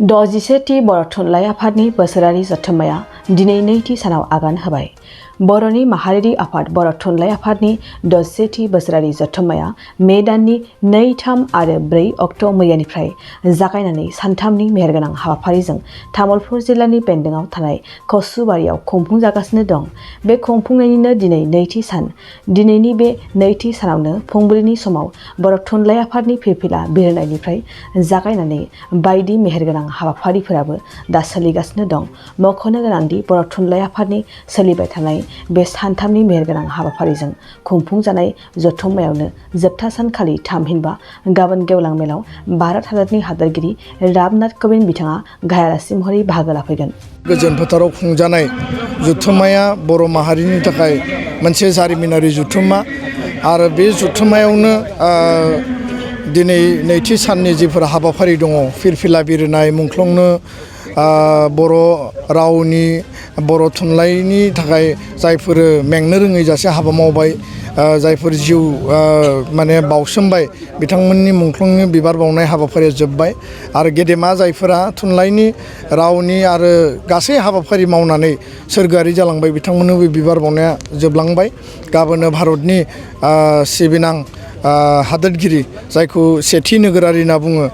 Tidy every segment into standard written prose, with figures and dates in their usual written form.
द'जिसेथि बर' थुनलाइ आफादनि बोसोरारि जथुम्माया दिनै नैथि सानाव आगान होबाय। बर'नि माहारियारि आफाद बर' थुनलाइ आफादनि 'द'जिसेथि बोसोरारि जथुम्माया मे दाननि 2, 3 आरो 4 अक्ट' मैयानिफ्राय जागायनानै सानथामनि मेहेरगोनां हाबाफारिजों तामुलपुर जिल्लानि बेन्दोंआव थानाय कसुबारियाव खुंफुंजागासिनो दं। बे खुंफुंनायनिनो दिनै नैथि सान। दिनैनि बे नैथि सानावनो फुंबिलिनि समाव बर' थुनलाइ आफादनि फिरफिला बिरहोनायनिफ्राय जागायनानै बायदि मेहेरगोनां हाबाफारिफोराबो दा सोलिगासिनो दं। मख'नो गोनांदि बर' थुनलाइ आफादनि सोलिबाय थानाय बे सानथामनि मेहेरगोनां हाबाफारिजों खुंफुंजानाय जथुम्मायावनो जोबथा सानखालि थामहिनबा गाबोन गेवलां मेलाव भारत हादरनि हादोरगिरि रामनाथ क'विन्द बिथाङा गाहाय आलासि महरै बाहागो लाफैगोन। गोजोन फोथाराव खुंजानाय जथुम्माया बर' माहारिनि थाखाय मोनसे जारिमिनारि जथुम्मा आरो बे जथुम्मायावनो दिनै नैथि साननि जिफोर हाबाफारि दङ फिरफिला बिरहोनाय मुंख्लंनो बर' रावनि बर' थुनलाइनि थाखाय जायफोर मेंनो रोङै जासे हाबा मावबाय जायफोर जिउ माने बावसोमबाय बिथांमोननि मुंख्लंनि बिबार बावनाय हाबाफारिया जोब्बाय आरो गेदेमा जायफोरा थुनलाइनि रावनि आरो गासै हाबाफारि मावनानै सोरगोआरि जालांबाय बिथांमोननो बे बिबार बावनाया जोबलांबाय। गाबोनो भारतनि सिबिनां हादोरगिरि जायखौ सेथि नोगोरारि होनना बुङो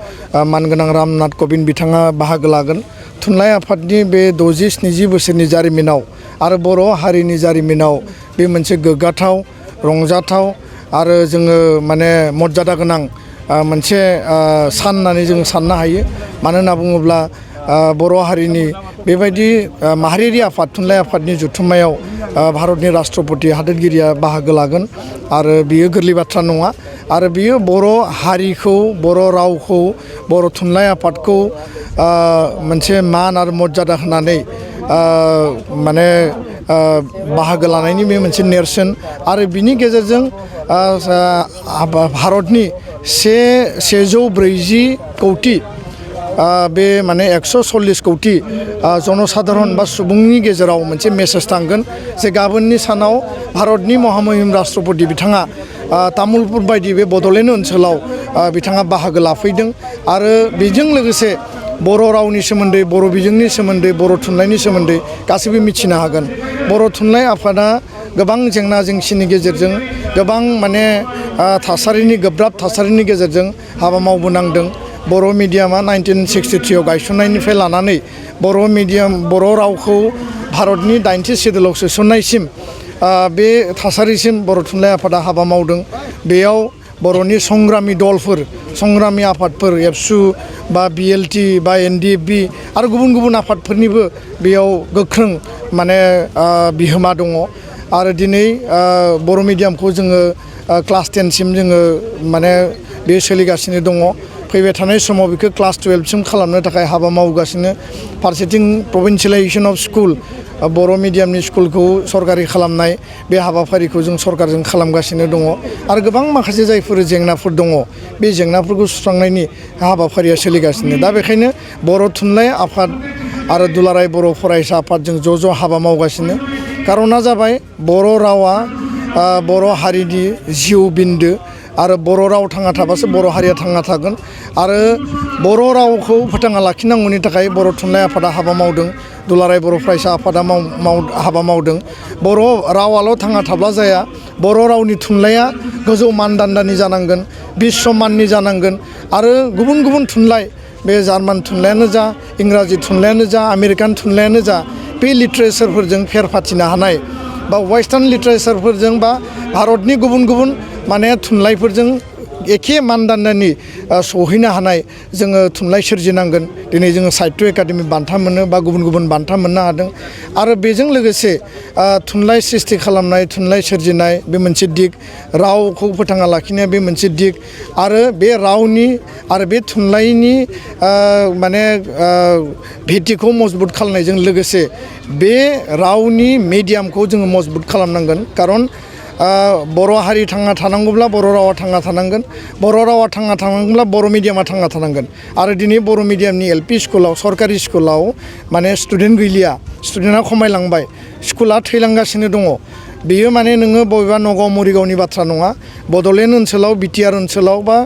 मानगोनां रामनाथ क'विन्द बिथाङा बाहागो लागोन। थुनलाइ आफादनि बे 60-70 बोसोरनि जारिमिनाव आरो बर' हारिनि जारिमिनाव बे मोनसे गोग्गाथाव रंजाथाव आरो जोङो माने मर्यादा गोनां मोनसे सान होननानै जों साननो हायो। मानो होनना बुङोब्ला बर' हारिनि बेबायदि माहारियारि आफाद थुनलाइ आफादनि जथुम्मायाव भारतनि राष्ट्रपति हादोरगिरिया बाहागो लागोन आरो बियो गोरलै बाथ्रा नङा आरो बियो बर' हारिखौ बर' रावखौ बर' थुनलाइ आफादखौ मोनसे मान आरो मर्यादा होनानै माने बाहागो लानायनि बे मोनसे नेरसोन आरो बिनि गेजेरजों भारतनि 140 कौटि बे माने 140 कौटि जनसाधारन बा सुबुंनि गेजेराव मोनसे मेसेज थांगोन जे गाबोननि सानाव भारतनि महामहिम राष्ट्रपति बिथाङा तामुलपुर बायदि बे बड'लेण्ड ओनसोलाव बिथाङा बाहागो लाफैदों आरो बेजों लोगोसे बर' रावनि सोमोन्दै बर' बिजोंनि सोमोन्दै बर' थुनलाइनि सोमोन्दै गासैबो मिथिनो हागोन। बर' थुनलाइ आफादा गोबां जेंना जेंसिनि गेजेरजों गोबां माने थासारिनि गोब्राब थासारिनि गेजेरजों हाबा मावबोनांदों। बर' मिडियामा 1963 आव गायसननायनिफ्राय लानानै बर' रावखौ भारतनि 80 सिडुलाव सोसननायसिम बे थासारिसिम बर' थुनलाइ आफादा हाबा मावदों। बेयाव बर'नि संग्रामि दलफोर संग्रामि आफादफोर एबसु बा BLT बा NDFB आरो गुबुन गुबुन आफादफोरनिबो बेयाव गोख्रों माने बिहोमा दङ आरो दिनै बर' मिडियामखौ जोङो क्लास 10 सिम जोङो माने बे सोलिगासिनो दङ। फैबाय थानाय समाव बेखौ क्लास 12 सिम खालामनो थाखाय हाबा मावगासिनो। फारसेथिं प्रभिन्सियेलाइजेसन अफ स्कुल बर' मिडियामनि स्कुलखौ सरकारि खालामनाय बे हाबाफारिखौ जों सरकारजों खालामगासिनो दङ आरो गोबां माखासे जायफोर जेंनाफोर दङ बे जेंनाफोरखौ सुस्रांनायनि हाबाफारिया सोलिगासिनो। दा बेखायनो बर' थुनलाइ आफाद आरो दुलाराय बर' फरायसा आफादजों ज' हाबा मावगासिनो। खार'ना जाबाय बर' रावा बर' हारिनि जिउ बिन्दो आरो बर' राव थांना थाबासो बर' हारिया थांना थागोन आरो बर' रावखौ फोथांना लाखिनांगौनि थाखाय बर' थुनलाइ आफादा हाबा मावदों। दुलाराय बर' फरायसा आफादा हाबा मावदों। बर' रावाल' थांना थाब्ला जाया, बर' रावनि थुनलाइया गोजौ मानदान्दानि जानांगोन, बिश्व माननि जानांगोन आरो गुबुन गुबुन थुनलाइ बे जार्मान थुनलाइयानो जा इंराजि थुनलाइयानो जा आमेरिकान थुनलाइयानो जा बे लिटारेचारफोरजों फेर फाथिनो हानाय बा वेस्टार्न लिटारेचारफोरजों बा भारतनि गुबुन गुबुन माने थुनलाइफोरजों एखे मानदान्दानि सहैनो हानाय जोङो थुनलाइ सोरजिनांगोन। दिनै जोङो साहित्य एकाडेमि बान्था मोनो बा गुबुन गुबुन बान्था मोननो हादों आरो बेजों लोगोसे थुनलाइ सृष्टि खालामनाय थुनलाइ सोरजिनाय बे मोनसे दिग, रावखौ फोथांना लाखिनाया बे मोनसे दिग आरो बे रावनि आरो बे थुनलाइनि माने भित्तिखौ मजबुत खालामनायजों लोगोसे बे रावनि मेडियामखौ जोङो मजबुत खालामनांगोन। खारन बर' हारि थांना थानांगौब्ला बर' रावा थांना थानांगोन, बर' रावा थांना थानांगौब्ला बर' मिडियामा थांना थानांगोन आरो दिनै बर' मिडियामनि LP स्कुलाव सरकारि स्कुलाव माने स्टुडेन्ट गैलिया, स्टुडेन्टआ खमायलांबाय, स्कुला थैलांगासिनो दङ। बेयो माने नोङो बबेबा नगाव मरिगावनि बाथ्रा नङा बड'लेण्ड ओनसोलाव बिटिआर ओनसोलाव बा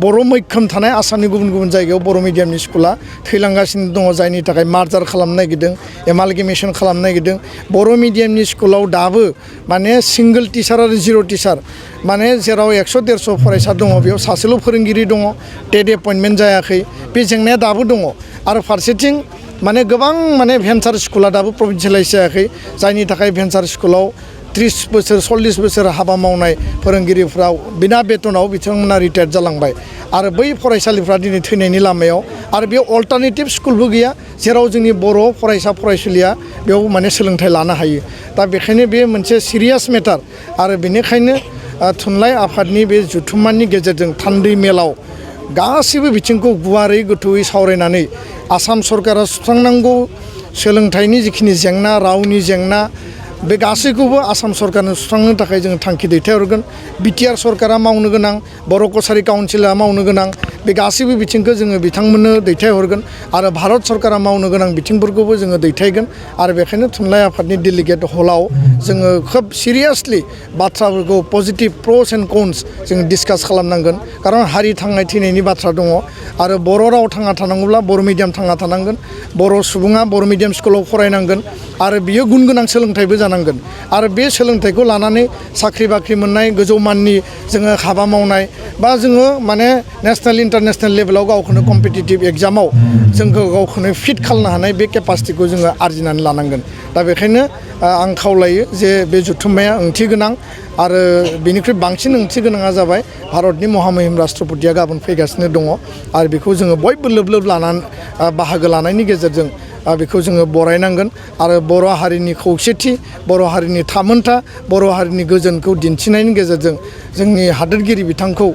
बर' मैखोम थानाय आसामनि गुबुन गुबुन जायगायाव बर' मिडियामनि स्कुला थैलांगासिनो दङ जायनि थाखाय मार्जार खालामनो नागिरदों एमालगेमेसन खालामनो नागिरदों बर' मिडियामनि स्कुलाव दाबो माने सिंगोल टिचार आरो जिर' टिचार माने जेराव 100-150 फरायसा दङ बेयाव सासेल' फोरोंगिरि दङ टेट एपइन्टमेन्ट जायाखै बे जेंनाया दाबो दङ आरो फारसेथिं माने गोबां माने भेन्सार स्कुला दाबो प्रभिन्सियेलाइज जायाखै जायनि थाखाय भेन्सार स्कुलाव 30 बोसोर 40 बोसोर हाबा मावनाय फोरोंगिरिफ्रा बिना बेतनाव बिथांमोना रिटायार्ड जालांबाय आरो बै फरायसालिफ्रा दिनै थैनायनि लामायाव आरो बेयाव अल्टारनेटिभ स्कुलबो गैया जेराव जोंनि बर' फरायसा फरायसुलिया बेयाव माने सोलोंथाइ लानो हायो दा बेखायनो बे मोनसे सिरियास मेटार आरो बेनिखायनो थुनलाइ आफादनि बे जथुम्मानि गेजेरजों थान्दै मेलाव गासैबो बिथिंखौ गुवारै गोथौयै सावरायनानै आसाम सरकारा सुस्रांनांगौ सोलोंथाइनि जिखिनि जेंना रावनि जेंना बे गासैखौबो आसाम सरकारनो सुस्रांनो थाखाय जों थांखि दैथायहरगोन बिटिआर सरकारा मावनो गोनां बर' कसारि काउन्सिला मावनो गोनां बे गासैबो बिथिंखौ जोङो बिथांमोननो दैथायहरगोन आरो भारत सरकारा मावनो गोनां बिथिंफोरखौबो जोङो दैथायगोन आरो बेखायनो थुनलाइ आफादनि डेलिगेट हलाव जोङो खोब सिरियासलि बाथ्राफोरखौ पजिटिभ प्रस एन्ड कन्स जोङो डिसकास खालामनांगोन खारन हारि थांनाय थैनायनि बाथ्रा दङ आरो बर' राव थांना थानांगौब्ला बर' मिडियाम थांना थानांगोन बर' सुबुङा बर' मिडियाम स्कुलाव फरायनांगोन आरो बियो गुन गोनां सोलोंथाइबो जानांगोन आरो बे सोलोंथाइखौ लानानै साख्रि बाख्रि मोननाय गोजौ माननि जोङो हाबा मावनाय बा जोङो माने नेसनेल इन्टारनेसनेल लेभेलाव गावखौनो कम्पिटिटिभ एग्जामाव जोंखौ गावखौनो फिट खालामनो हानाय बे केपासिटिखौ जोङो आरजिनानै लानांगोन दा बेखायनो आं खावलायो जे बे जथुम्माया ओंथि गोनां आरो बेनिख्रुइ बांसिन ओंथि गोनाङा जाबाय भारतनि महामहिम राष्ट्रपतिया गाबोन फैगासिनो दङ आरो बेखौ जोङो बयबो लोब लोब लानानै बाहागो लानायनि गेजेरजों बेखौ जोङो बरायनांगोन आरो बर' हारिनि खौसेथि बर' हारिनि थामोनथा बर' हारिनि गोजोनखौ दिन्थिनायनि गेजेरजों जोंनि हादोरगिरि बिथांखौ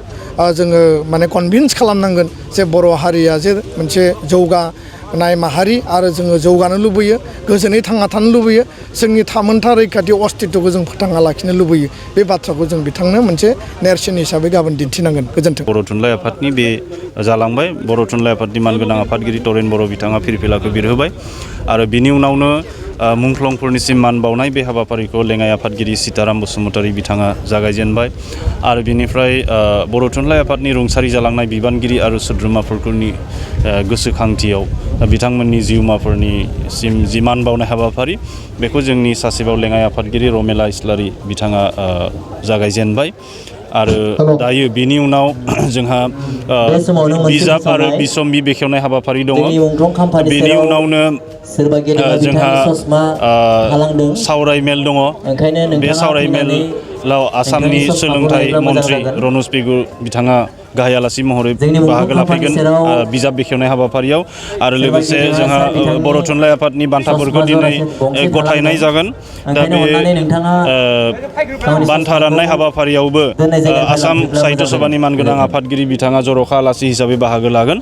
जोङो माने कनभिन्स खालामनांगोन जे बर' हारिया जे मोनसे जौगानाय माहारि आरो जोङो जौगानो लुबैयो गोजोनै थांना थानो लुबैयो जोंनि थामोनथा रैखाथि अस्तित्वखौ जों फोथांना लाखिनो लुबैयो बे बाथ्राखौ जों बिथांनो मोनसे नेरसोन हिसाबै गाबोन दिन्थिनांगोन गोजोन्थों बर' थुनलाइ आफादनि बे जालांबाय बर' थुनलाइ आफादनि मानगोनां आफादगिरि तरेन बर' बिथाङा फिरफिलाखौ बिरहोबाय आरो बिनि उनावनो मुंख्लंफोरनिसिम मान बावनाय बे हाबाफारिखौ लेङाइ आफादगिरि सीताराम बसुमतारी बिथाङा जागायजेनबाय आरो बिनिफ्राय बर' थुनलाइ आफादनि रुंसारि जालांनाय बिबानगिरि आरो सोद्रोमाफोरनि गोसोखांथियाव बिथांमोननि जिउमाफोरनिसिम जि मान बावनाय हाबाफारि बेखौ जोंनि सासेबाव लेङाइ आफादगिरि रमेला इस्लारि बिथाङा जागायजेनबाय आरो दायो बेनि उनाव जोंहा बिजाब आरो बिसम्बि बेखेवनाय हाबाफारि दङ बेनि उनावनो जोंहा सावरायमेल दङ बे सावरायमेलाव आसामनि सोलोंथाइ मन्त्रि रनज पेगु बिथाङा गाहाय आलासि महरै बाहागो लाफैगोन बिजाब बेखेवनाय हाबाफारियाव आरो लोगोसे जोंहा बर' थुनलाइ आफादनि बान्थाफोरखौ दिनै गथायनाय जागोन दा बे बान्था राननाय हाबाफारियावबो आसाम साहित्य सभानि मानगोनां आफादगिरि बिथाङा जर'खा आलासि हिसाबै बाहागो लागोन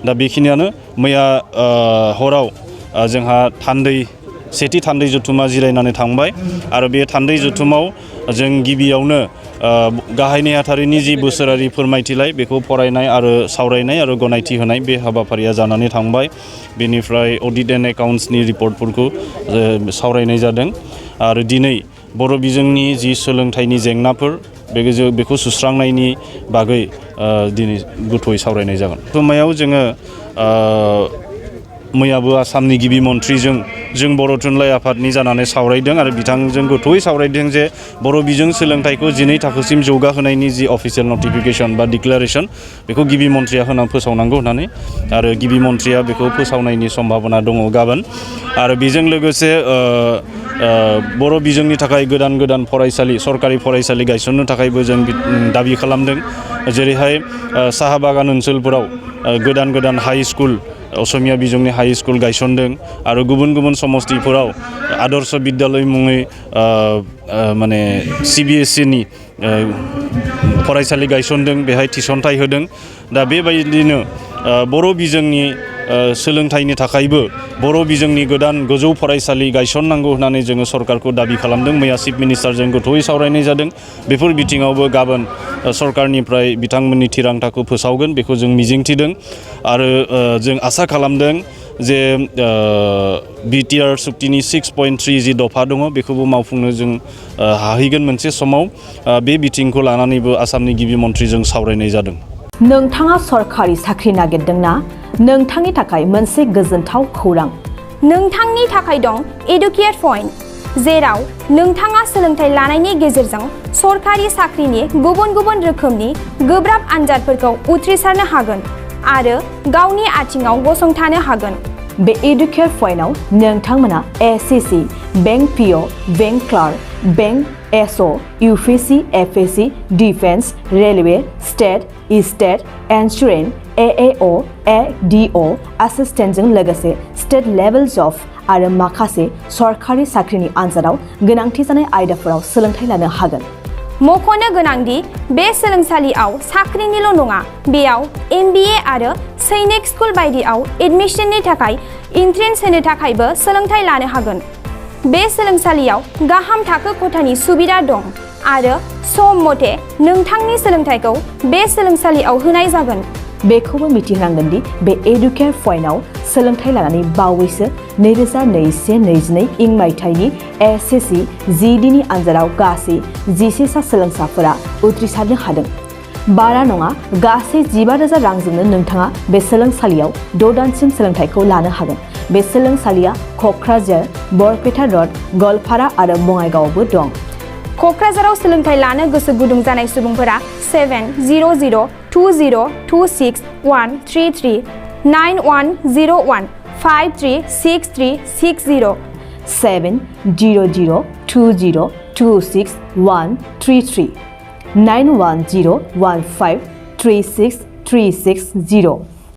दा बेखिनियानो मैया हराव जोंहा सेथि थान्दै जथुमा जिरायनानै थांबाय आरो बे थान्दै जथुमाव जों गिबियावनो गाहाय नेहाथारिनि जि बोसोरारि फोरमायथिलाय बेखौ फरायनाय आरो सावरायनाय आरो गनायथि होनाय बे हाबाफारिया जानानै थांबाय बेनिफ्राय अडिट एन्ड एकाउन्ट्सनि रिपर्टफोरखौ सावरायनाय जादों आरो दिनै बर' बिजोंनि जि सोलोंथाइनि जेंनाफोर बेखौ सुस्रांनायनि बागै दिनै गोथौयै सावरायनाय जागोन समायाव जोङो मैयाबो आसामनि गिबि मन्थ्रिजों जों बर' थुनलाइ आफादनि जानानै सावरायदों आरो बिथांजों गोथौयै सावरायदों जे बर' बिजों सोलोंथाइखौ 12 थाखोसिम जौगाहोनायनि जि अफिसियेल नटिफिकेसन बा डिक्लारेसन बेखौ गिबि मन्थ्रिया फोसावनांगौ होननानै आरो गिबि मन्थ्रिया बेखौ फोसावनायनि सम्भाबना दङ गाबोन आरो बेजों लोगोसे बर' बिजोंनि थाखाय गोदान फरायसालि सरकारि फरायसालि गायसननो थाखायबो जों दाबि खालामदों जेरैहाय साहा बागान ओनसोलफोराव गोदान हाई स्कुल असमिया बिजोंनि हाई स्कुल गायसनदों आरो गुबुन समस्तिफोराव आदर्श बिद्यालय मुङै माने CBSEनि फरायसालि गायसनदों बेहाय थिसनथाइ होदों दा बेबायदिनो बर' बिजोंनि सोलोंथाइनि थाखायबो बर' बिजोंनि गोदान गोजौ फरायसालि गायसननांगौ होननानै जोङो सरकारखौ दाबि खालामदों मैया चिफ मिनिस्टारजों गोथौयै सावरायनाय जादों बेफोर बिथिङावबो गाबोन सरकारनिफ्राय बिथांमोननि थिरांथाखौ फोसावगोन बेखौ जों मिजिंथिदों आरो जों आसा खालामदों जे बिटिआर सुक्तिनि 6.3 जि दफा दङ बेखौबो मावफुंनो जों हाहैगोन मोनसे समाव बे बिथिंखौ लानानैबो आसामनि गिबि मन्थ्रिजों सावरायनाय जादों। नोंथाङा सरखारि साख्रि नागिरदोंना? नोंथांनि थाखाय मोनसे गोजोनथाव खौरां। नोंथांनि थाखाय दं एडुकेट पइन्ट, जेराव नोंथाङा सोलोंथाइ लानायनि गेजेरजों सरखारि साख्रिनि गुबुन गुबुन रोखोमनि गोब्राब आनजादफोरखौ उथ्रिसारनो हागोन आरो गावनि आथिङाव गसंथानो हागोन। बे एडुकेट पइन्टआव नोंथांमोना SSC, bank PO, bank clerk, bank SO, UPSC, FSC, defence, railway, state, state, insurance, AAO, ADO, एसिस्टेन्टजों लोगोसे स्टेट लेभेल जब आरो माखासे सरखारि साख्रिनि आनजादाव गोनांथि जानाय आयदाफोराव सोलोंथाइ लानो हागोन। मख'नो गोनांदि बे सोलोंसालियाव साख्रिनिल' नङा, बेयाव MBA आरो सैनिक स्कुल बायदियाव एडमिशननि थाखाय एन्ट्रेन्स होनो थाखायबो सोलोंथाइ लानो हागोन। बे सोलोंसालियाव गाहाम थाखो खथानि सुबिदा दं आरो सम मथे नोंथांनि सोलोंथाइखौ बे सोलोंसालियाव होनाय जागोन। बेखौबो मिथिनांगोन दि बे एडुकेट पइन्टआव सोलोंथाइ लानानै बावैसो 2021-22 इं मायथाइनि एसएससि जिडिनि आनजादाव गासै 11 सा सोलोंसाफोरा उथ्रिसारनो हादों। बारा नङा, गासै 15,000 रांजोंनो नोंथाङा बे सोलोंसालियाव 6 दानसिम सोलोंथाइखौ लानो हागोन। बे सोलोंसालिया क'क्राझार, बरपेटा र'ड, गवालपारा आरो बङाइगावआवबो दं। क'क्राझाराव सोलोंथाइ लानो गोसो गुदुं जानाय सुबुंफोरा 70020261333 9101536360 70020261333 9101536360